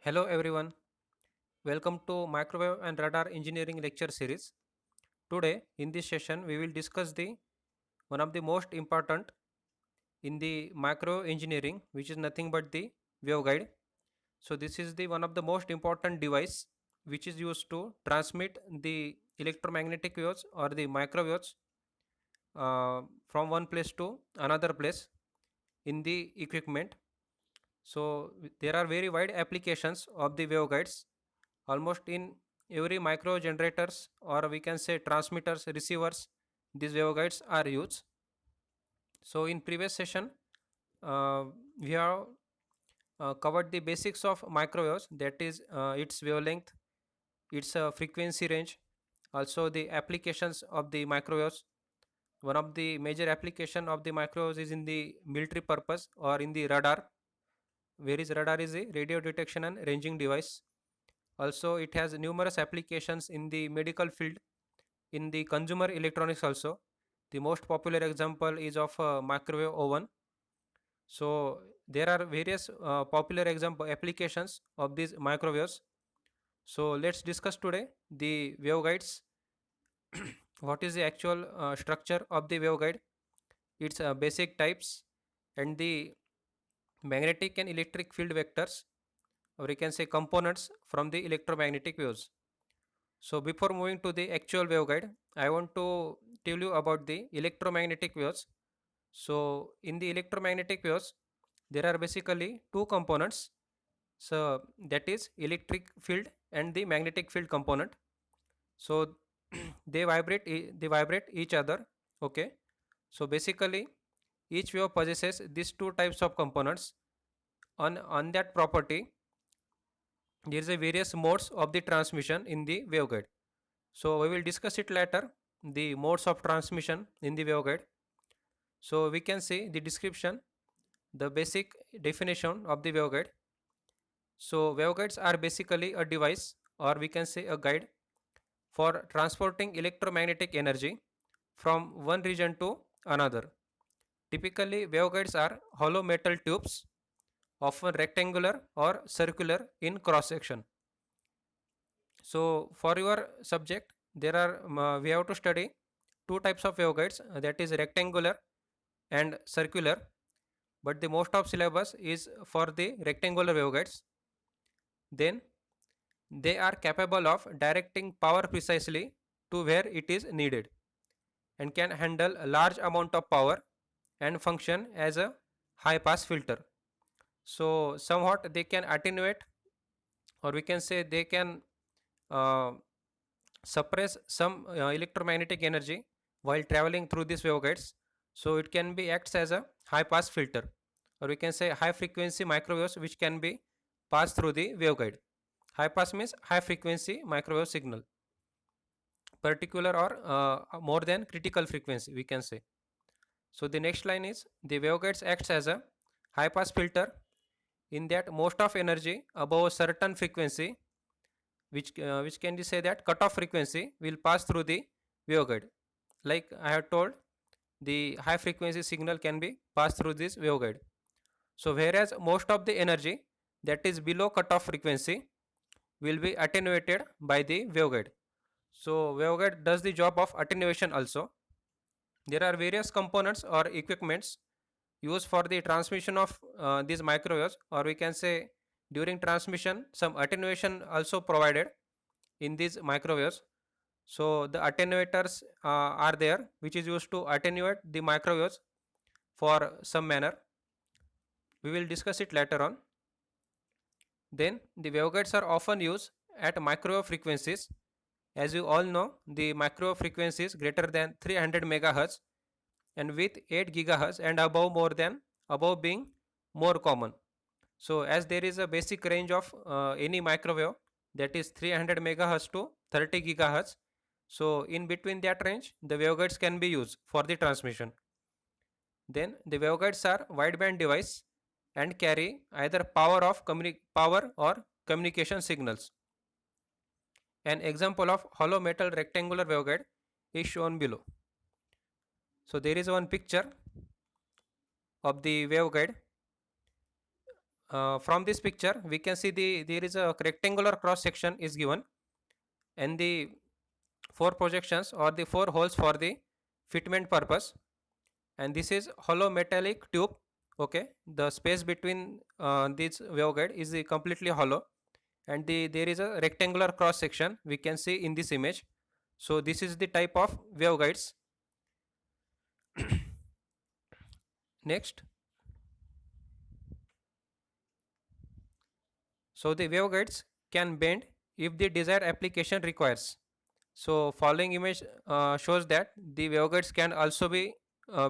Hello everyone, welcome to Microwave and Radar Engineering lecture series. Today in this session we will discuss the one of the most important in the microwave engineering, which is nothing but the waveguide. So this is the one of the most important device which is used to transmit the electromagnetic waves or the microwaves from one place to another place in the equipment. So there are very wide applications of the waveguides almost in every micro generators, or we can say transmitters, receivers, these waveguides are used. So in previous session we have covered the basics of microwaves, that is its wavelength, its frequency range, also the applications of the microwaves. One of the major application of the microwaves is in the military purpose or in the radar, where is radar is a radio detection and ranging device. Also it has numerous applications in the medical field, in the consumer electronics also. The most popular example is of microwave oven. So there are various popular example applications of these microwaves. So let's discuss today the waveguides. What is the actual structure of the waveguide, its basic types, and the magnetic and electric field vectors, or we can say components from the electromagnetic waves. So before moving to the actual waveguide, I want to tell you about the electromagnetic waves. So in the electromagnetic waves, there are basically two components. So that is electric field and the magnetic field component. So they vibrate each other. Okay. So basically each wave possesses these two types of components. On that property, there is a various modes of the transmission in the waveguide. So we will discuss it later, the modes of transmission in the waveguide. So we can see the description, the basic definition of the waveguide. So waveguides are basically a device, or we can say a guide, for transporting electromagnetic energy from one region to another. Typically waveguides are hollow metal tubes, often rectangular or circular in cross section. So for your subject, there are we have to study two types of waveguides, that is rectangular and circular. But the most of syllabus is for the rectangular waveguides. Then they are capable of directing power precisely to where it is needed and can handle a large amount of power and function as a high pass filter. So somewhat they can attenuate, or we can say they can uh, suppress some electromagnetic energy while traveling through these waveguides. So it can be acts as a high pass filter, or we can say high frequency microwaves which can be passed through the waveguide. High pass means high frequency microwave signal, particular or more than critical frequency, we can say. So the next line is the waveguides acts as a high pass filter, in that most of energy above a certain frequency, which can you say that cutoff frequency, will pass through the waveguide. Like I have told, the high frequency signal can be passed through this waveguide. So whereas most of the energy that is below cutoff frequency will be attenuated by the waveguide. So waveguide does the job of attenuation also. There are various components or equipments used for the transmission of these microwaves, or we can say during transmission some attenuation also provided in these microwaves. So the attenuators are there, which is used to attenuate the microwaves for some manner. We will discuss it later on. Then the waveguides are often used at microwave frequencies. As you all know, the microwave frequency is greater than 300 megahertz, and with 8 gigahertz and above, more than above being more common. So as there is a basic range of any microwave, that is 300 megahertz to 30 gigahertz. So in between that range the waveguides can be used for the transmission. Then the waveguides are wideband device and carry either power or communication signals. An example of hollow metal rectangular waveguide is shown below. So there is one picture of the waveguide. from this picture we can see there is a rectangular cross section is given, and the four projections or the four holes for the fitment purpose, and this is hollow metallic tube. Okay, the space between this waveguide is completely hollow, and there is a rectangular cross section we can see in this image. So this is the type of waveguides. Next, so the waveguides can bend if the desired application requires. So following image shows that the waveguides can also be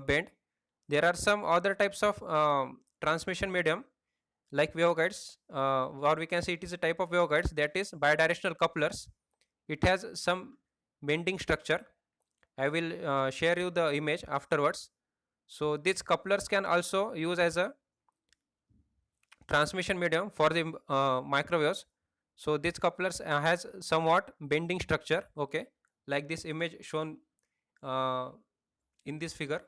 bent. There are some other types of transmission medium like waveguides, or we can say it is a type of waveguides that is bidirectional couplers. It has some bending structure. I will share you the image afterwards. So these couplers can also use as a transmission medium for the microwaves. So these couplers has somewhat bending structure. Okay, like this image shown uh, in this figure.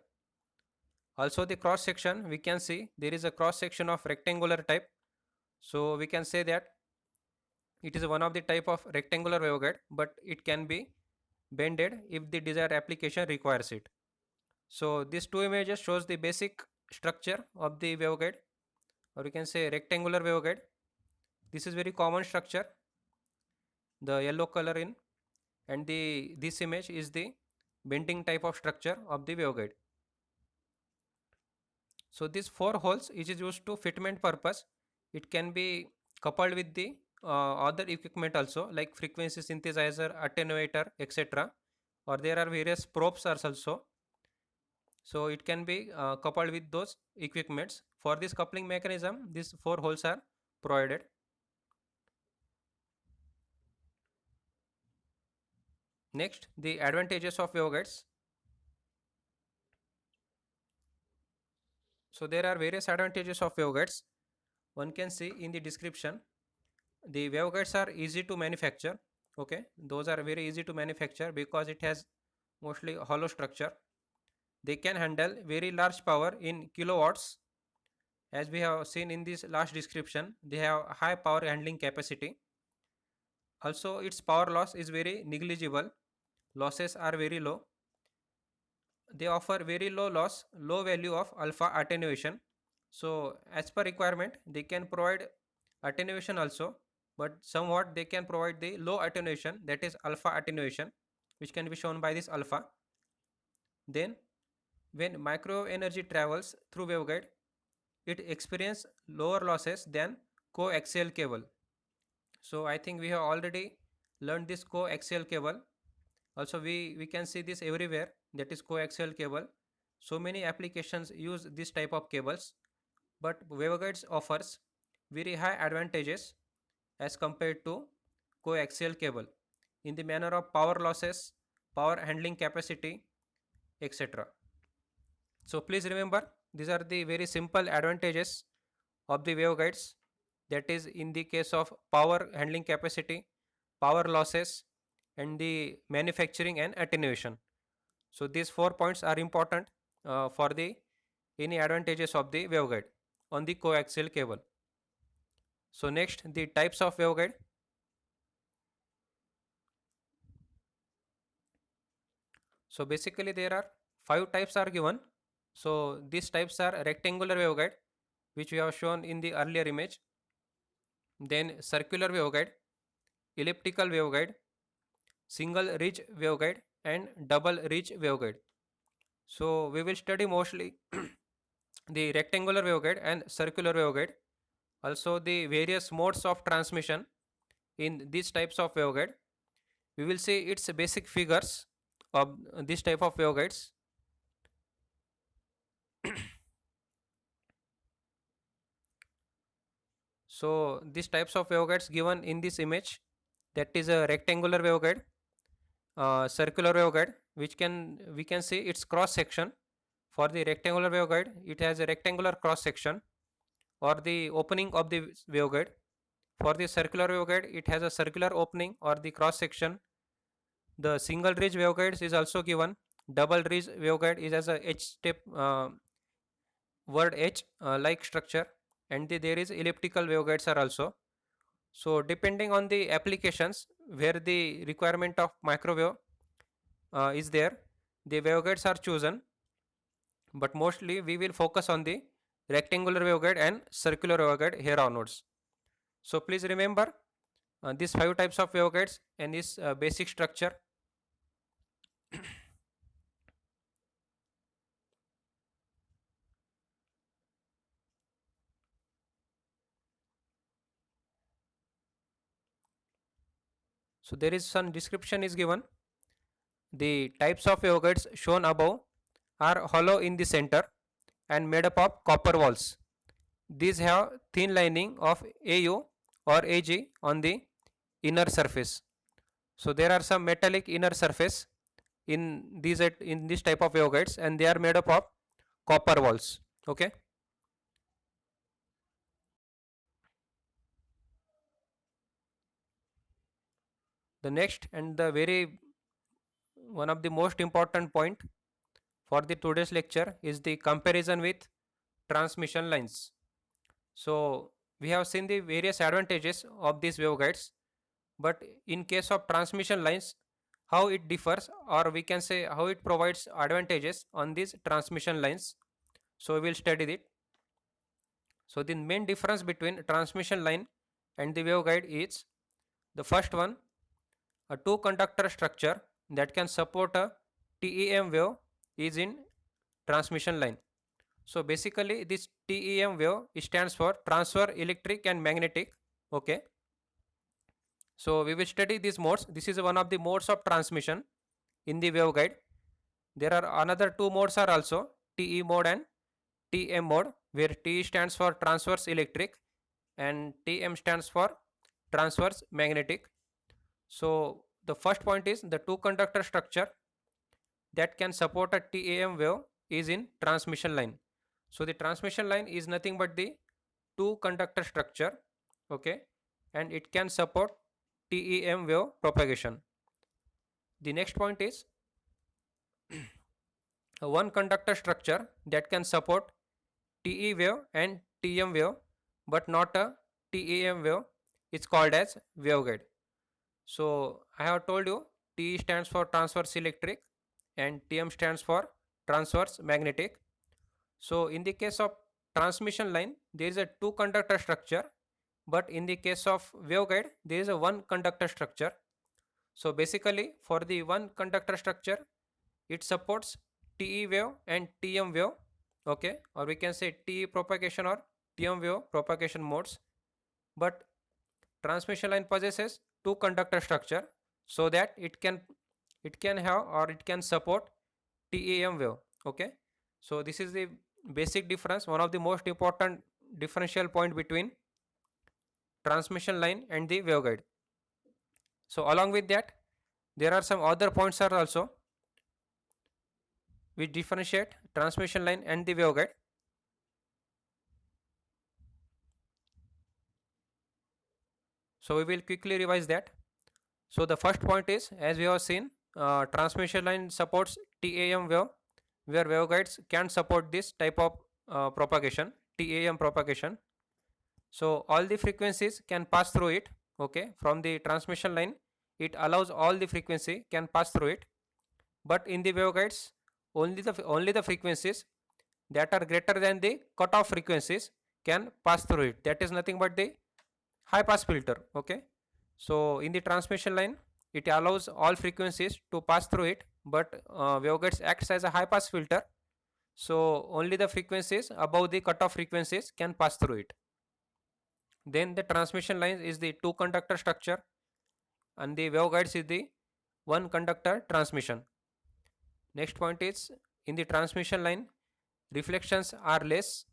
Also the cross section we can see there is a cross section of rectangular type. So we can say that it is one of the type of rectangular waveguide, but it can be bended if the desired application requires it. So these two images shows the basic structure of the waveguide, or you can say rectangular waveguide. This is very common structure, the yellow color in, and the this image is the bending type of structure of the waveguide. So these four holes is used to fitment purpose. It can be coupled with the other equipment also like frequency synthesizer, attenuator, etc. Or there are various probes also. So it can be coupled with those equipments. For this coupling mechanism, these four holes are provided. Next, the advantages of waveguides. So there are various advantages of waveguides. One can see in the description. The waveguides are easy to manufacture. Okay, those are very easy to manufacture because it has mostly hollow structure. They can handle very large power in kilowatts. As we have seen in this last description, they have high power handling capacity. Also, its power loss is very negligible. Losses are very low. They offer very low loss, low value of alpha attenuation. So as per requirement, they can provide attenuation also, but somewhat they can provide the low attenuation, that is alpha attenuation, which can be shown by this alpha. Then when microwave energy travels through waveguide, it experiences lower losses than coaxial cable. So I think we have already learned this coaxial cable. Also we can see this everywhere, that is coaxial cable. So many applications use this type of cables, but waveguides offers very high advantages as compared to coaxial cable in the manner of power losses, power handling capacity, etc. So please remember, these are the very simple advantages of the waveguides, that is in the case of power handling capacity, power losses, and the manufacturing and attenuation. So these 4 points are important for the any advantages of the waveguide on the coaxial cable. So next, the types of waveguide. So basically there are five types are given. So these types are rectangular waveguide, which we have shown in the earlier image. Then circular waveguide, elliptical waveguide, single ridge waveguide, and double ridge waveguide. So we will study mostly the rectangular waveguide and circular waveguide. Also the various modes of transmission in these types of waveguide. We will see its basic figures of this type of waveguides. So these types of waveguides given in this image, that is a rectangular waveguide, circular waveguide, which can we can see its cross section. For the rectangular waveguide, it has a rectangular cross section or the opening of the waveguide. For the circular waveguide, it has a circular opening or the cross section. The single ridge waveguides is also given. Double ridge waveguide is as a H step word H like structure. and there is elliptical waveguides are also. So depending on the applications where the requirement of microwave is there, the waveguides are chosen, but mostly we will focus on the rectangular waveguide and circular waveguide here onwards. So please remember these five types of waveguides and this basic structure. So there is some description is given. The types of waveguides shown above are hollow in the center and made up of copper walls. These have thin lining of AU or AG on the inner surface. So there are some metallic inner surface in this type of waveguides, and they are made up of copper walls. Okay. The next and the very one of the most important point for the today's lecture is the comparison with transmission lines. So we have seen the various advantages of these waveguides, but in case of transmission lines, how it differs, or we can say how it provides advantages on these transmission lines. So we will study it. So the main difference between transmission line and the waveguide is the first one, a two conductor structure that can support a TEM wave is in transmission line. So basically this TEM wave stands for transfer electric and magnetic. Okay. So we will study these modes. This is one of the modes of transmission in the waveguide. There are another two modes are also TE mode and TM mode, where T stands for transverse electric and TM stands for transverse magnetic. So the first point is the two conductor structure that can support a TAM wave is in transmission line. So the transmission line is nothing but the two conductor structure, okay, and it can support TEM wave propagation. The next point is a one conductor structure that can support TE wave and TM wave, but not a TEM wave. It's called as waveguide. So I have told you T stands for transverse electric and TM stands for transverse magnetic. So in the case of transmission line, there is a two conductor structure, but in the case of waveguide, there is a one conductor structure. So basically for the one conductor structure, it supports TE wave and TM wave, okay, or we can say TE propagation or TM wave propagation modes. But transmission line possesses two conductor structure, so that it can have or it can support TEM wave. Okay, so this is the basic difference, one of the most important differential point between transmission line and the waveguide. So along with that, there are some other points are also which differentiate transmission line and the waveguide. So we will quickly revise that. So the first point is, as we have seen, transmission line supports TAM wave, where waveguides can support this type of propagation, TAM propagation. So all the frequencies can pass through it. Okay, from the transmission line, it allows all the frequency can pass through it. But in the waveguides, only the frequencies that are greater than the cutoff frequencies can pass through it. That is nothing but the high pass filter. Okay, so in the transmission line, it allows all frequencies to pass through it, but waveguides acts as a high pass filter, so only the frequencies above the cutoff frequencies can pass through it. Then the transmission line is the two conductor structure and the waveguides is the one conductor transmission. Next point is, in the transmission line, reflections are less.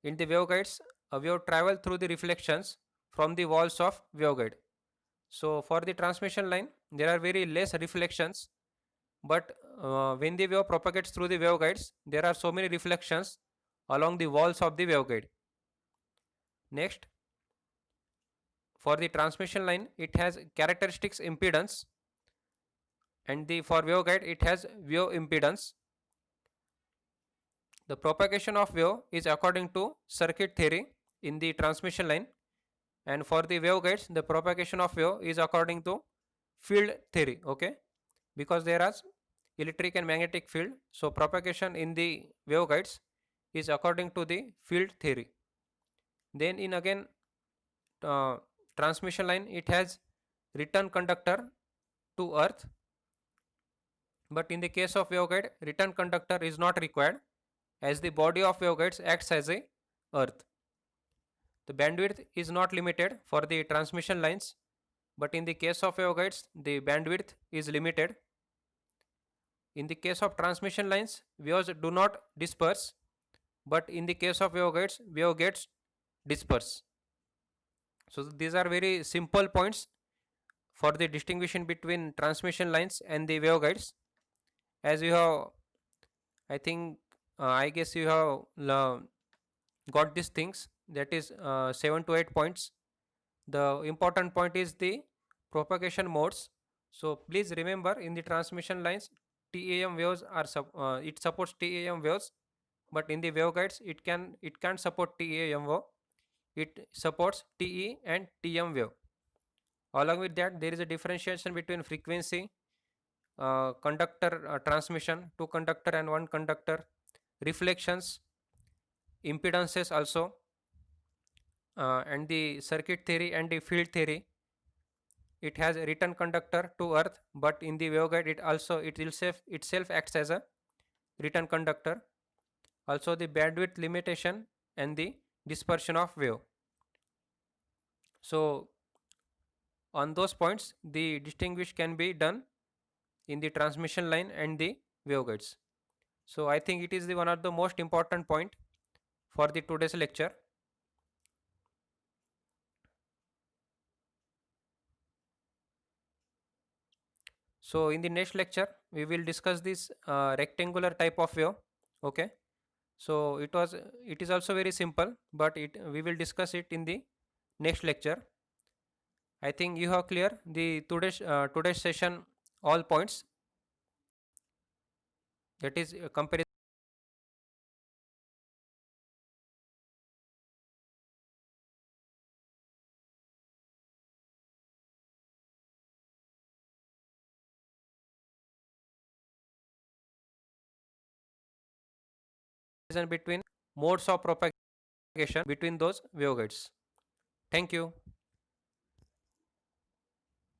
In the waveguides, a wave travel through the reflections from the walls of waveguide. So for the transmission line, there are very less reflections, but when the wave propagates through the waveguides, there are so many reflections along the walls of the waveguide. Next, for the transmission line, it has characteristics impedance, and the for waveguide it has wave impedance. The propagation of wave is according to circuit theory, in the transmission line, and for the waveguides the propagation of wave is according to field theory. Okay, because there are electric and magnetic field, so propagation in the waveguides is according to the field theory. Then in again uh, transmission line, it has return conductor to earth, but in the case of waveguide return conductor is not required, as the body of waveguides acts as a earth. The bandwidth is not limited for the transmission lines, but in the case of waveguides the bandwidth is limited. In the case of transmission lines, waves do not disperse, but in the case of waveguides, wave gets disperse. So these are very simple points for the distinguishing between transmission lines and the waveguides. As you have, I think, I guess you have got these things. That is 7 to 8 points. The important point is the propagation modes. So please remember, in the transmission lines, TAM waves are it supports TAM waves, but in the waveguides it can't support TAM wave. It supports TE and TM wave. Along with that, there is a differentiation between frequency, conductor transmission, two conductor and one conductor, reflections, impedances also, and the circuit theory and the field theory. It has a return conductor to earth, but in the waveguide it itself acts as a return conductor. Also the bandwidth limitation and the dispersion of wave. So on those points the distinguish can be done in the transmission line and the waveguides. So I think it is the one of the most important point for the today's lecture. So in the next lecture we will discuss this rectangular type of wave. Okay, so it is also very simple, but it we will discuss it in the next lecture. I think you have clear the today's session all points, that is comparison between modes of propagation between those waveguides. Thank you.